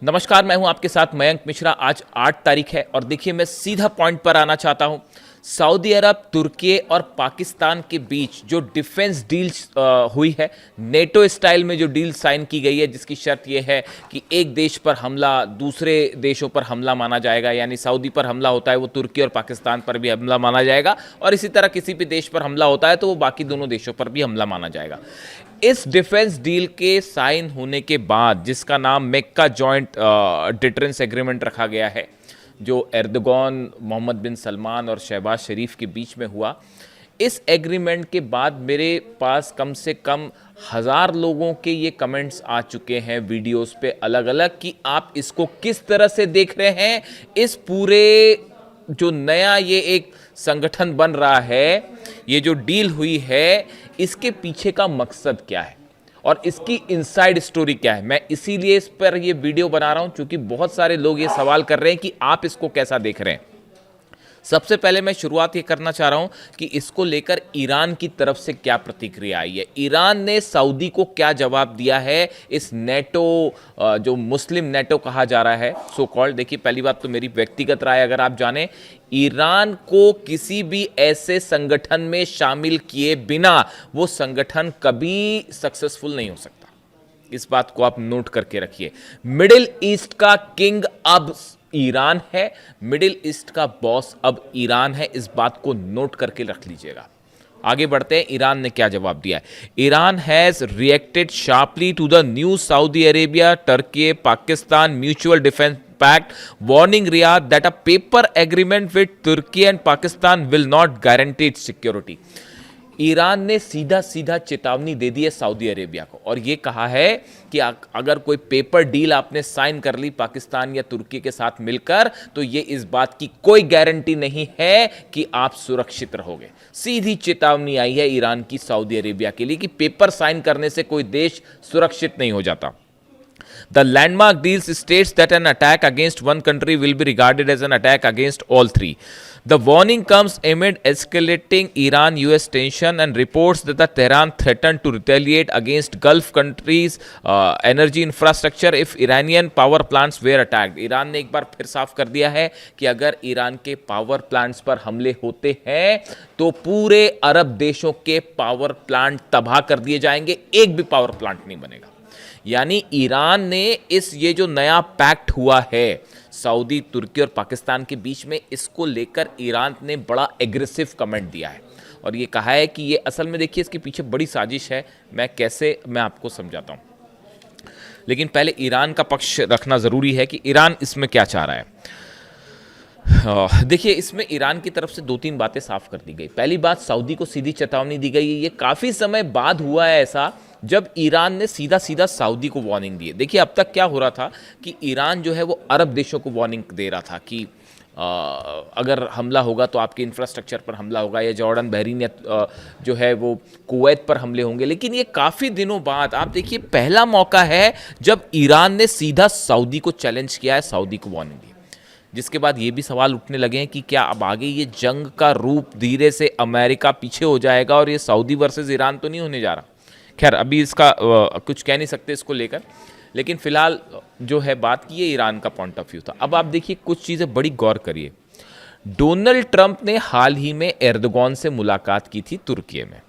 नमस्कार, मैं हूं आपके साथ मयंक मिश्रा। आज 8 तारीख है और देखिए मैं सीधा पॉइंट पर आना चाहता हूं। सऊदी अरब, तुर्की और पाकिस्तान के बीच जो डिफेंस डील हुई है, नेटो स्टाइल में जो डील साइन की गई है, जिसकी शर्त यह है कि एक देश पर हमला दूसरे देशों पर हमला माना जाएगा, यानी सऊदी पर हमला होता है वो तुर्की और पाकिस्तान पर भी हमला माना जाएगा, और इसी तरह किसी भी देश पर हमला होता है तो वो बाकी दोनों देशों पर भी हमला माना जाएगा। इस डिफेंस डील के साइन होने के बाद, जिसका नाम मेक्का जॉइंट डिटरेंस एग्रीमेंट रखा गया है, जो एर्दोगन, मोहम्मद बिन सलमान और शहबाज शरीफ के बीच में हुआ, इस एग्रीमेंट के बाद मेरे पास कम से कम 1000 लोगों के ये कमेंट्स आ चुके हैं वीडियोस पे अलग अलग कि आप इसको किस तरह से देख रहे हैं। इस पूरे जो नया ये एक संगठन बन रहा है, ये जो डील हुई है, इसके पीछे का मकसद क्या है और इसकी इनसाइड स्टोरी क्या है। मैं इसीलिए इस पर ये वीडियो बना रहा हूं क्योंकि बहुत सारे लोग ये सवाल कर रहे हैं कि आप इसको कैसा देख रहे हैं। सबसे पहले मैं शुरुआत ये करना चाह रहा हूं कि इसको लेकर ईरान की तरफ से क्या प्रतिक्रिया आई है। ईरान ने सऊदी को क्या जवाब दिया है इस नेटो, जो मुस्लिम नेटो कहा जा रहा है सो कॉल्ड। देखिए, पहली बात तो मेरी व्यक्तिगत राय अगर आप जाने, ईरान को किसी भी ऐसे संगठन में शामिल किए बिना वो संगठन कभी सक्सेसफुल नहीं हो सकता। इस बात को आप नोट करके रखिए। मिडिल ईस्ट का किंग अब ईरान है, मिडिल ईस्ट का बॉस अब ईरान है, इस बात को नोट करके रख लीजिएगा। आगे बढ़ते हैं, ईरान ने क्या जवाब दिया है। Iran has reacted sharply to the new Saudi Arabia Turkey Pakistan mutual defence pact, warning Riyadh that a paper agreement with Turkey and Pakistan will not guarantee its security. Iran ने सीधा सीधा चेतावनी दे दी है सऊदी अरेबिया को और यह कहा है कि अगर कोई पेपर डील आपने साइन कर ली पाकिस्तान या तुर्की के साथ मिलकर, तो यह इस बात की कोई गारंटी नहीं है कि आप सुरक्षित रहोगे। सीधी चेतावनी आई है ईरान की सऊदी अरेबिया के लिए कि पेपर साइन करने से कोई देश सुरक्षित नहीं हो जाता। The landmark deals states that an attack against one country will be regarded as an attack against all three. The warning comes amid escalating Iran-US tension and reports that the Tehran threatened to retaliate against Gulf countries' energy infrastructure if Iranian power plants were attacked. Iran ने एक बार फिर साफ कर दिया है कि अगर Iran के पावर प्लांट्स पर हमले होते हैं तो पूरे अरब देशों के पावर प्लांट तबाह कर दिए जाएंगे, एक भी पावर प्लांट नहीं बनेगा। यानी ईरान ने ये जो नया पैक्ट हुआ है सऊदी, तुर्की और पाकिस्तान के बीच में, इसको लेकर ईरान ने बड़ा एग्रेसिव कमेंट दिया है और ये कहा है कि ये असल में, देखिए, इसके पीछे बड़ी साजिश है। मैं आपको समझाता हूं, लेकिन पहले ईरान का पक्ष रखना ज़रूरी है कि ईरान इसमें क्या चाह रहा है। देखिए, इसमें ईरान की तरफ से 2-3 बातें साफ कर दी गई। पहली बात, सऊदी को सीधी चेतावनी दी गई है। ये काफ़ी समय बाद हुआ है ऐसा जब ईरान ने सीधा सीधा सऊदी को वार्निंग दी है। देखिए, अब तक क्या हो रहा था कि ईरान जो है वो अरब देशों को वार्निंग दे रहा था कि अगर हमला होगा तो आपके इंफ्रास्ट्रक्चर पर हमला होगा, या जॉर्डन, बहरीन या जो है वो कुवैत पर हमले होंगे। लेकिन ये काफ़ी दिनों बाद, आप देखिए, पहला मौका है जब ईरान ने सीधा सऊदी को चैलेंज किया है, सऊदी को वार्निंग दी, जिसके बाद ये भी सवाल उठने लगे हैं कि क्या अब आगे ये जंग का रूप धीरे से अमेरिका पीछे हो जाएगा और ये सऊदी वर्सेस ईरान तो नहीं होने जा रहा। खैर, अभी इसका कुछ कह नहीं सकते इसको लेकर, लेकिन फिलहाल जो है बात की, ये ईरान का पॉइंट ऑफ व्यू था। अब आप देखिए, कुछ चीज़ें बड़ी गौर करिए। डोनाल्ड ट्रंप ने हाल ही में एर्दोगन से मुलाकात की थी तुर्की में।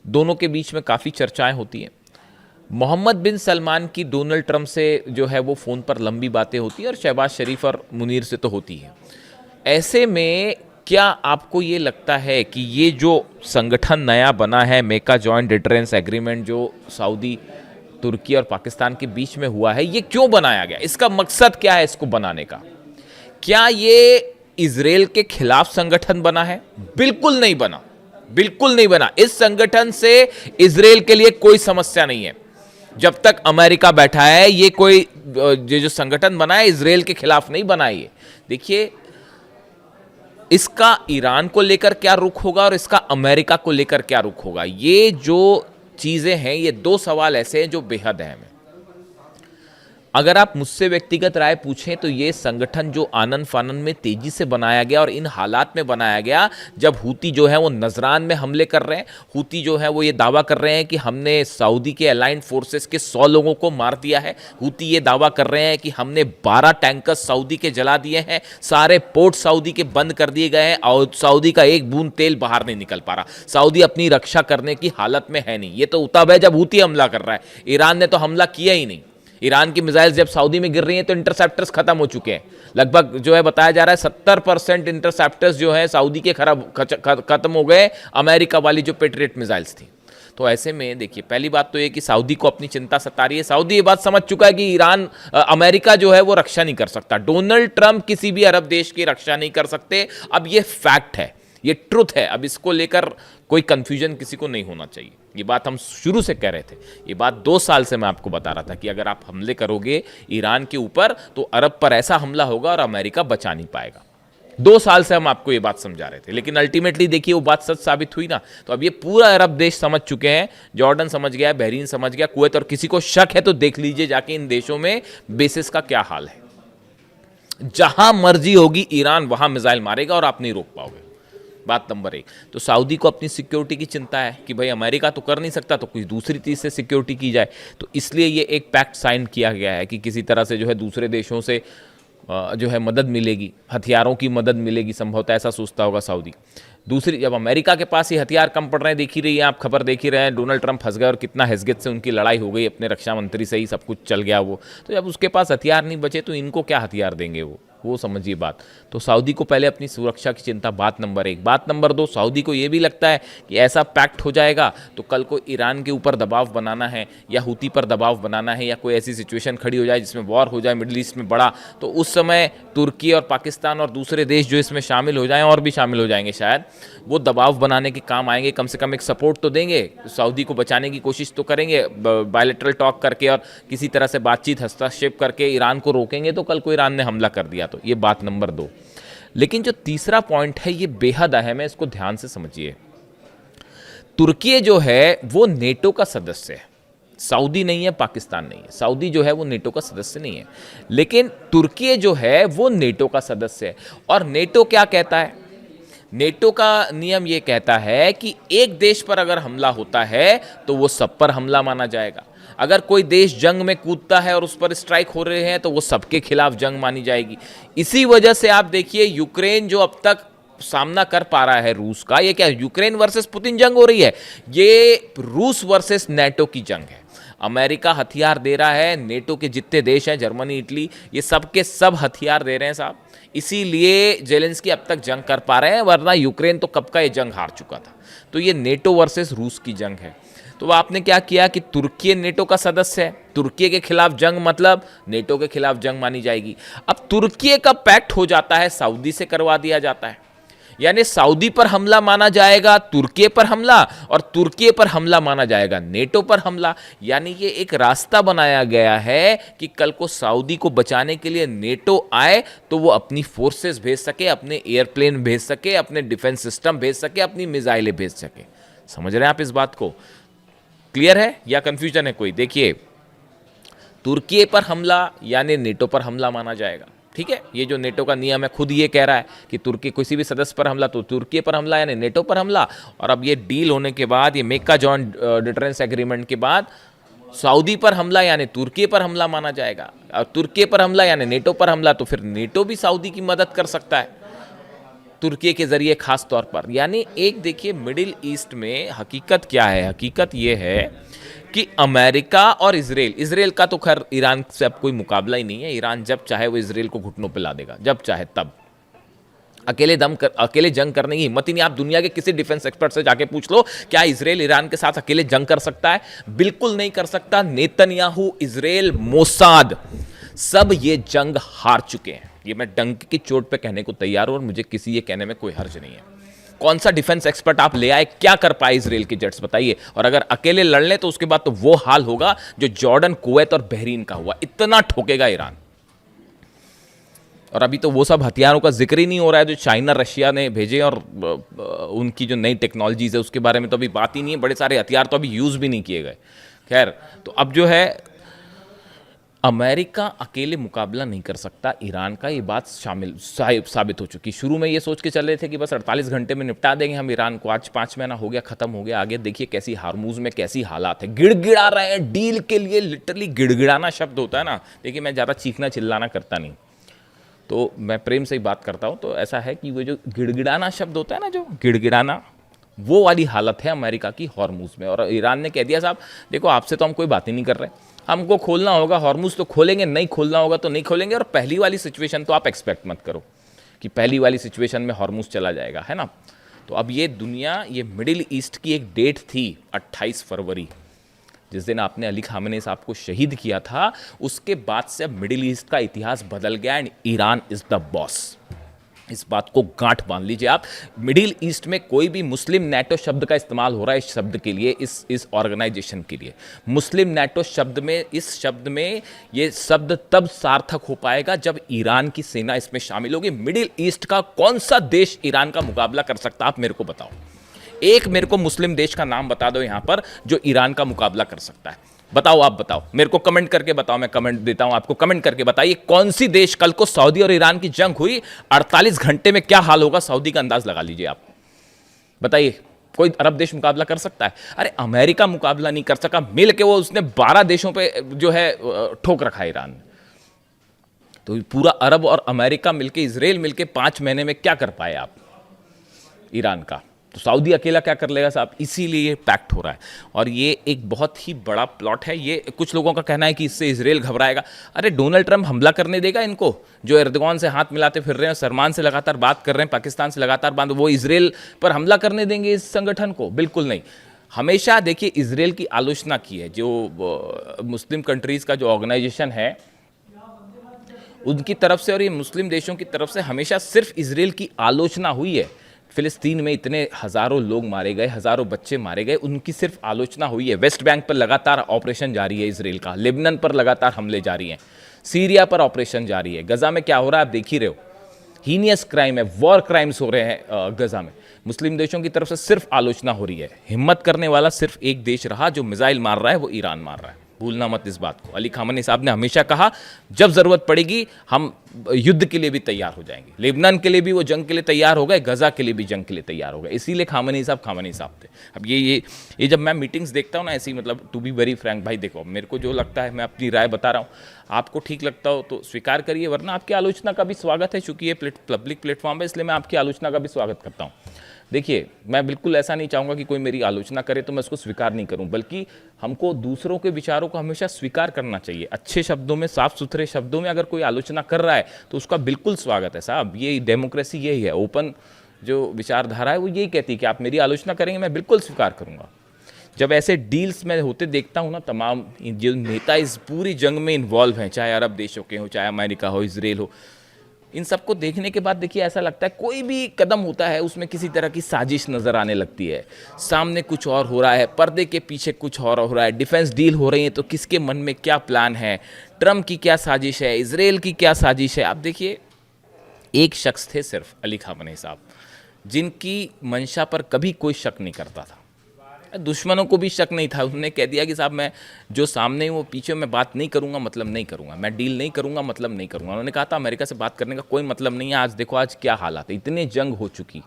दोनों के बीच में काफ़ी चर्चाएं होती हैं। मोहम्मद बिन सलमान की डोनाल्ड ट्रंप से जो है वो फ़ोन पर लंबी बातें होती हैं और शहबाज शरीफ और मुनीर से तो होती है। ऐसे में क्या आपको ये लगता है कि ये जो संगठन नया बना है, मेका जॉइंट डिटरेंस एग्रीमेंट, जो सऊदी, तुर्की और पाकिस्तान के बीच में हुआ है, ये क्यों बनाया गया? इसका मकसद क्या है इसको बनाने का? क्या ये इजराइल के खिलाफ संगठन बना है? बिल्कुल नहीं बना, बिल्कुल नहीं बना। इस संगठन से इजराइल के लिए कोई समस्या नहीं है। जब तक अमेरिका बैठा है, ये कोई जो संगठन बना है इजराइल के खिलाफ नहीं बना है। देखिए, इसका ईरान को लेकर क्या रुख होगा और इसका अमेरिका को लेकर क्या रुख होगा, ये जो चीज़ें हैं, ये 2 सवाल ऐसे हैं जो बेहद अहम हैं। अगर आप मुझसे व्यक्तिगत राय पूछें तो ये संगठन जो आनन फानन में तेजी से बनाया गया और इन हालात में बनाया गया जब हूती जो है वो नजरान में हमले कर रहे हैं, हूती जो है वो ये दावा कर रहे हैं कि हमने सऊदी के अलाइंड फोर्सेस के 100 लोगों को मार दिया है, हूती ये दावा कर रहे हैं कि हमने 12 टैंकर सऊदी के जला दिए हैं, सारे पोर्ट सऊदी के बंद कर दिए गए हैं और सऊदी का एक बूंद तेल बाहर नहीं निकल पा रहा, सऊदी अपनी रक्षा करने की हालत में है नहीं। ये तो तब है जब हूती हमला कर रहा है, ईरान ने तो हमला किया ही नहीं। ईरान की मिसाइल्स जब सऊदी में गिर रही हैं तो इंटरसेप्टर्स खत्म हो चुके हैं, लगभग जो है बताया जा रहा है 70% इंटरसेप्टर्स जो है सऊदी के खत्म हो गए, अमेरिका वाली जो पेट्रियट मिसाइल्स थी। तो ऐसे में देखिए, पहली बात तो ये कि सऊदी को अपनी चिंता सता रही है, सऊदी ये बात समझ चुका है कि ईरान अमेरिका जो है वो रक्षा नहीं कर सकता, डोनाल्ड ट्रंप किसी भी अरब देश की रक्षा नहीं कर सकते। अब ये फैक्ट है, ये ट्रुथ है, अब इसको लेकर कोई कंफ्यूजन किसी को नहीं होना चाहिए। ये बात हम शुरू से कह रहे थे, ये बात 2 साल से मैं आपको बता रहा था कि अगर आप हमले करोगे ईरान के ऊपर तो अरब पर ऐसा हमला होगा और अमेरिका बचा नहीं पाएगा। 2 साल से हम आपको ये बात समझा रहे थे, लेकिन अल्टीमेटली देखिए वो बात सच साबित हुई ना। तो अब ये पूरा अरब देश समझ चुके हैं, जॉर्डन समझ गया, बहरीन समझ गया, कुवैत, और किसी को शक है तो देख लीजिए जाके इन देशों में बेसिस का क्या हाल है। जहां मर्जी होगी ईरान वहां मिसाइल मारेगा और आप नहीं रोक पाओगे। बात नंबर 1। तो सऊदी को अपनी सिक्योरिटी की चिंता है कि भाई अमेरिका तो कर नहीं सकता तो कोई दूसरी चीज़ से सिक्योरिटी की जाए, तो इसलिए ये एक पैक्ट साइन किया गया है कि किसी तरह से जो है दूसरे देशों से जो है मदद मिलेगी, हथियारों की मदद मिलेगी, संभवतः ऐसा सोचता होगा सऊदी। दूसरी, जब अमेरिका के पास ये हथियार कम पड़ रहे हैं, देख ही रही है आप, खबर देख ही रहे हैं, डोनाल्ड ट्रंप फंस गए और कितना हैसियत से उनकी लड़ाई हो गई, अपने रक्षा मंत्री से ही सब कुछ चल गया वो। तो जब उसके पास हथियार नहीं बचे तो इनको क्या हथियार देंगे वो समझिए बात। तो सऊदी को पहले अपनी सुरक्षा की चिंता, बात नंबर 1। बात नंबर 2, सऊदी को ये भी लगता है कि ऐसा पैक्ट हो जाएगा तो कल को ईरान के ऊपर दबाव बनाना है या हूती पर दबाव बनाना है या कोई ऐसी सिचुएशन खड़ी हो जाए जिसमें वॉर हो जाए मिडिल ईस्ट में बड़ा, तो उस समय तुर्की और पाकिस्तान और दूसरे देश जो इसमें शामिल हो जाएं, और भी शामिल हो जाएंगे शायद, वो दबाव बनाने के काम आएंगे, कम से कम एक सपोर्ट तो देंगे, सऊदी को बचाने की कोशिश तो करेंगे, बायलैटरल टॉक करके और किसी तरह से बातचीत, हस्तक्षेप करके ईरान को रोकेंगे तो कल को ईरान ने हमला कर दिया तो। ये बात नंबर 2। लेकिन जो तीसरा पॉइंट है ये बेहद अहम है, इसको ध्यान से समझिए। तुर्की जो है वो नेटो का सदस्य है, सऊदी नहीं है, पाकिस्तान नहीं है। सऊदी जो है वो नेटो का सदस्य नहीं है, लेकिन तुर्की जो है वो नेटो का सदस्य है। और नेटो क्या कहता है? नेटो का नियम ये कहता है कि एक देश पर अगर हमला होता है तो वो सब पर हमला माना जाएगा। अगर कोई देश जंग में कूदता है और उस पर स्ट्राइक हो रहे हैं तो वो सबके खिलाफ जंग मानी जाएगी। इसी वजह से आप देखिए यूक्रेन जो अब तक सामना कर पा रहा है रूस का, ये क्या यूक्रेन वर्सेस पुतिन जंग हो रही है? ये रूस वर्सेस नेटो की जंग है। अमेरिका हथियार दे रहा है, नेटो के जितने देश हैं, जर्मनी, इटली, ये सब के सब हथियार दे रहे हैं साहब। इसीलिए जेलेंस्की अब तक जंग कर पा रहे हैं, वरना यूक्रेन तो कब का ये जंग हार चुका था। तो ये नेटो वर्सेस रूस की जंग है। तो आपने क्या किया कि तुर्की नेटो का सदस्य है, तुर्की के खिलाफ जंग मतलब नेटो के खिलाफ जंग मानी जाएगी। अब तुर्की का पैक्ट हो जाता है, सऊदी से करवा दिया जाता है, यानी सऊदी पर हमला माना जाएगा तुर्की पर हमला, और तुर्की पर हमला माना जाएगा नेटो पर हमला। यानी ये एक रास्ता बनाया गया है कि कल को सऊदी को बचाने के लिए नेटो आए तो वो अपनी फोर्सेस भेज सके, अपने एयरप्लेन भेज सके, अपने डिफेंस सिस्टम भेज सके, अपनी मिसाइलें भेज सके। समझ रहे हैं आप इस बात को? क्लियर है या कंफ्यूजन है कोई? देखिए, तुर्की पर हमला यानी नेटो पर हमला माना जाएगा, ठीक है। ये जो नेटो का नियम है खुद ये कह रहा है कि तुर्की किसी भी सदस्य पर हमला तो तुर्की पर हमला यानी नेटो पर हमला। और अब ये डील होने के बाद, ये मेका जॉइंट डिटरेंस एग्रीमेंट के बाद, सऊदी पर हमला यानी तुर्की पर हमला माना जाएगा, और तुर्की पर हमला यानी नेटो पर हमला, तो फिर नेटो भी सऊदी की मदद कर सकता है तुर्की के जरिए खास तौर पर। यानी एक देखिए, मिडिल ईस्ट में हकीकत क्या है? हकीकत ये है कि अमेरिका और इजराइल का तो खैर ईरान से अब कोई मुकाबला ही नहीं है। ईरान जब चाहे वो इजराइल को घुटनों पे ला देगा, जब चाहे तब। अकेले जंग करने की हिम्मत ही नहीं। आप दुनिया के किसी डिफेंस एक्सपर्ट से जाके पूछ लो, क्या इजराइल ईरान के साथ अकेले जंग कर सकता है? बिल्कुल नहीं कर सकता। नेतन्याहू, इजराइल, मोसाद, सब ये जंग हार चुके हैं। ये मैं डंक की चोट पे कहने को तैयार हूं और मुझे किसी ये कहने में कोई हर्ज नहीं है। कौन सा डिफेंस एक्सपर्ट आप ले आए, क्या कर पाए इजराइल के जेट्स, बताइए। और अगर अकेले लड़ ले तो उसके बाद तो वो हाल होगा जो जॉर्डन, कुवैत और बहरीन का हुआ। इतना ठोकेगा ईरान। और अभी तो वो सब हथियारों का जिक्र ही नहीं हो रहा है जो चाइना, रशिया ने भेजे, और उनकी जो नई टेक्नोलॉजीज है उसके बारे में तो अभी बात ही नहीं है। बड़े सारे हथियार तो अभी यूज भी नहीं किए गए। खैर, तो अब जो है अमेरिका अकेले मुकाबला नहीं कर सकता ईरान का, ये बात साबित हो चुकी। शुरू में ये सोच के चल रहे थे कि बस 48 घंटे में निपटा देंगे हम ईरान को, आज 5 महीना हो गया, खत्म हो गया। आगे देखिए कैसी हार्मूज में कैसी हालात है, गिड़गिड़ा रहे हैं डील के लिए। लिटरली गिड़गिड़ाना शब्द होता है ना, देखिए मैं ज़्यादा चीखना चिल्लाना करता नहीं, तो मैं प्रेम से ही बात करता हूँ। तो ऐसा है कि वो जो गिड़गिड़ाना शब्द होता है ना, जो गिड़गिड़ाना, वो वाली हालत है अमेरिका की हॉर्मूज में। और ईरान ने कह दिया साहब देखो आपसे तो हम कोई बात ही नहीं कर रहे, हमको खोलना होगा हॉर्मूज तो खोलेंगे, नहीं खोलना होगा तो नहीं खोलेंगे। और पहली वाली सिचुएशन तो आप एक्सपेक्ट मत करो कि पहली वाली सिचुएशन में हॉर्मूज चला जाएगा, है ना। तो अब ये दुनिया, ये मिडिल ईस्ट की एक डेट थी 28 फरवरी, जिस दिन आपने अली खामेनी साहब को शहीद किया था, उसके बाद से अब मिडिल ईस्ट का इतिहास बदल गया and Iran is the boss. इस बात को गांठ बांध लीजिए आप। मिडिल ईस्ट में कोई भी मुस्लिम नेटो शब्द का इस्तेमाल हो रहा है इस शब्द के लिए, इस ऑर्गेनाइजेशन के लिए। मुस्लिम नेटो शब्द में, इस शब्द में ये शब्द तब सार्थक हो पाएगा जब ईरान की सेना इसमें शामिल होगी। मिडिल ईस्ट का कौन सा देश ईरान का मुकाबला कर सकता है, आप मेरे को बताओ। एक मेरे को मुस्लिम देश का नाम बता दो यहां पर जो ईरान का मुकाबला कर सकता है। बताओ, आप बताओ मेरे को, कमेंट करके बताओ, मैं कमेंट देता हूं आपको। कमेंट करके बताइए कौन सी देश, कल को सऊदी और ईरान की जंग हुई, 48 घंटे में क्या हाल होगा सऊदी का अंदाज लगा लीजिए आप। बताइए कोई अरब देश मुकाबला कर सकता है? अरे अमेरिका मुकाबला नहीं कर सका, मिल के वो उसने 12 देशों पे जो है ठोक रखा है ईरान। तो पूरा अरब और अमेरिका मिलके, इजराइल मिलके 5 महीने में क्या कर पाए आप ईरान का? तो सऊदी अकेला क्या कर लेगा साहब? इसीलिए ये पैक्ट हो रहा है और ये एक बहुत ही बड़ा प्लॉट है। ये कुछ लोगों का कहना है कि इससे इजराइल घबराएगा। अरे डोनाल्ड ट्रंप हमला करने देगा इनको, जो एर्दोगान से हाथ मिलाते फिर रहे हैं, सलमान से लगातार बात कर रहे हैं, पाकिस्तान से लगातार बात, वो इजराइल पर हमला करने देंगे इस संगठन को? बिल्कुल नहीं। हमेशा देखिए इजराइल की आलोचना की है, जो मुस्लिम कंट्रीज़ का जो ऑर्गेनाइजेशन है उनकी तरफ से और ये मुस्लिम देशों की तरफ से हमेशा सिर्फ इजराइल की आलोचना हुई है। फिलिस्तीन में इतने हज़ारों लोग मारे गए, हज़ारों बच्चे मारे गए, उनकी सिर्फ आलोचना हुई है। वेस्ट बैंक पर लगातार ऑपरेशन जारी है इजराइल का, लेबनान पर लगातार हमले जारी हैं, सीरिया पर ऑपरेशन जारी है, गजा में क्या हो रहा है आप देख ही रहे हो। हीनियस क्राइम है, वॉर क्राइम्स हो रहे हैं गजा में। मुस्लिम देशों की तरफ से सिर्फ आलोचना हो रही है। हिम्मत करने वाला सिर्फ एक देश रहा जो मिसाइल मार रहा है, वो ईरान मार रहा है। भूलना मत इस बात को। अली खामेनी साहब ने हमेशा कहा जब ज़रूरत पड़ेगी हम युद्ध के लिए भी तैयार हो जाएंगे। लेबनान के लिए भी वो जंग के लिए तैयार हो गए, गजा के लिए भी जंग के लिए तैयार हो गए। इसीलिए खामेनी साहब थे। अब ये जब मैं मीटिंग्स देखता हूँ ना ऐसी, मतलब टू बी वेरी फ्रैंक भाई, देखो मेरे को जो लगता है मैं अपनी राय बता रहा हूँ, आपको ठीक लगता हो तो स्वीकार करिए, वरना आपकी आलोचना का भी स्वागत है। चूंकि ये पब्लिक प्लेटफॉर्म है इसलिए मैं आपकी आलोचना का भी स्वागत करता हूँ। देखिए मैं बिल्कुल ऐसा नहीं चाहूँगा कि कोई मेरी आलोचना करे तो मैं उसको स्वीकार नहीं करूँ, बल्कि हमको दूसरों के विचारों को हमेशा स्वीकार करना चाहिए। अच्छे शब्दों में, साफ सुथरे शब्दों में अगर कोई आलोचना कर रहा है तो उसका बिल्कुल स्वागत है साहब। ये डेमोक्रेसी यही है, ओपन जो विचारधारा है वो यही कहती है कि आप मेरी आलोचना करेंगे मैं बिल्कुल स्वीकार करूँगा। जब ऐसे डील्स में होते देखता हूँ ना, तमाम जो नेता इस पूरी जंग में इन्वॉल्व हैं, चाहे अरब देशों के हो, चाहे अमेरिका हो, इजराइल हो, इन सबको देखने के बाद देखिए ऐसा लगता है कोई भी कदम होता है उसमें किसी तरह की साजिश नज़र आने लगती है। सामने कुछ और हो रहा है, पर्दे के पीछे कुछ और हो रहा है। डिफेंस डील हो रही है तो किसके मन में क्या प्लान है, ट्रम्प की क्या साजिश है, इजराइल की क्या साजिश है। आप देखिए एक शख्स थे सिर्फ अली खामेनी साहब, जिनकी मंशा पर कभी कोई शक नहीं करता था, दुश्मनों को भी शक नहीं था। उन्होंने कह दिया कि साहब मैं जो सामने वो पीछे मैं बात नहीं करूंगा मतलब नहीं करूंगा, मैं डील नहीं करूंगा मतलब नहीं करूंगा। उन्होंने कहा था अमेरिका से बात करने का कोई मतलब नहीं है। आज देखो आज क्या हालात है, इतनी जंग हो चुकी,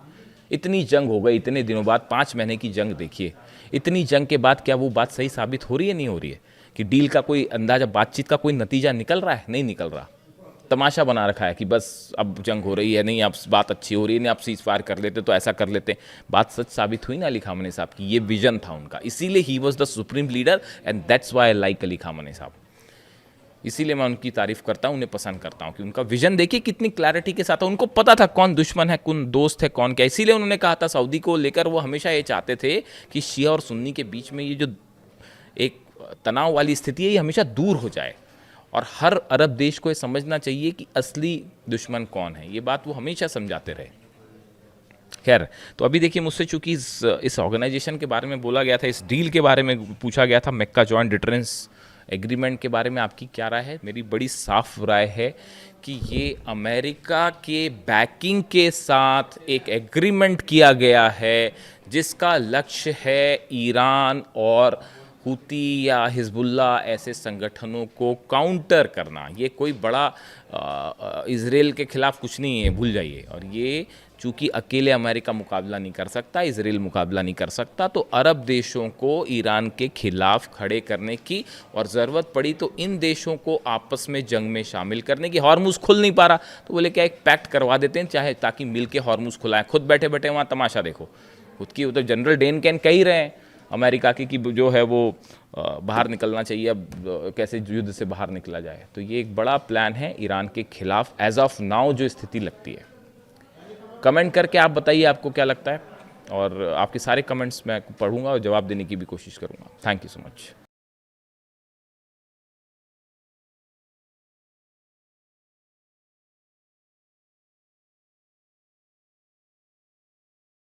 इतनी जंग हो गई इतने दिनों बाद, 5 महीने की जंग देखिए। इतनी जंग के बाद क्या वो बात सही साबित हो रही है? नहीं हो रही है कि डील का कोई अंदाजा, बातचीत का कोई नतीजा निकल रहा है? नहीं निकल रहा। तमाशा बना रखा है कि बस अब जंग हो रही है, नहीं अब बात अच्छी हो रही है, नहीं आप सीज फायर कर लेते तो ऐसा कर लेते। बात सच साबित हुई ना अली खामेनी साहब की, ये विजन था उनका, इसीलिए he was the supreme leader and that's why I like Ali Khamenei साहब। इसीलिए मैं उनकी तारीफ करता हूँ, उन्हें पसंद करता हूँ कि उनका विजन देखिए कितनी क्लैरिटी के साथ है। उनको पता था कौन दुश्मन है, कौन दोस्त है, कौन क्या। इसीलिए उन्होंने कहा था सऊदी को लेकर, वो हमेशा ये चाहते थे कि शिया और सुन्नी के बीच में ये जो एक तनाव वाली स्थिति है ये हमेशा दूर हो जाए और हर अरब देश को ये समझना चाहिए कि असली दुश्मन कौन है। ये बात वो हमेशा समझाते रहे। खैर, तो अभी देखिए मुझसे चूंकि इस ऑर्गेनाइजेशन के बारे में बोला गया था, इस डील के बारे में पूछा गया था, मक्का जॉइंट डिटरेंस एग्रीमेंट के बारे में आपकी क्या राय है? मेरी बड़ी साफ राय है कि ये अमेरिका के बैकिंग के साथ एक एग्रीमेंट किया गया है जिसका लक्ष्य है ईरान और हूती या हिजबुल्ला ऐसे संगठनों को काउंटर करना, ये कोई बड़ा इजराइल के खिलाफ कुछ नहीं है, भूल जाइए। और ये चूंकि अकेले अमेरिका मुकाबला नहीं कर सकता, इजराइल मुकाबला नहीं कर सकता, तो अरब देशों को ईरान के खिलाफ खड़े करने की, और ज़रूरत पड़ी तो इन देशों को आपस में जंग में शामिल करने की। हॉर्मुज़ खुल नहीं पा रहा तो बोले क्या, एक पैक्ट करवा देते हैं चाहे, ताकि मिल के हॉर्मुज़ खुलाएं। खुद बैठे बैठे वहाँ तमाशा देखो, खुद की तो जनरल डेन कैन कह ही रहे हैं अमेरिका की कि जो है वो बाहर निकलना चाहिए, अब कैसे युद्ध से बाहर निकला जाए। तो ये एक बड़ा प्लान है ईरान के खिलाफ एज ऑफ नाउ जो स्थिति लगती है। कमेंट करके आप बताइए आपको क्या लगता है, और आपके सारे कमेंट्स मैं पढ़ूंगा और जवाब देने की भी कोशिश करूंगा। Thank you so much.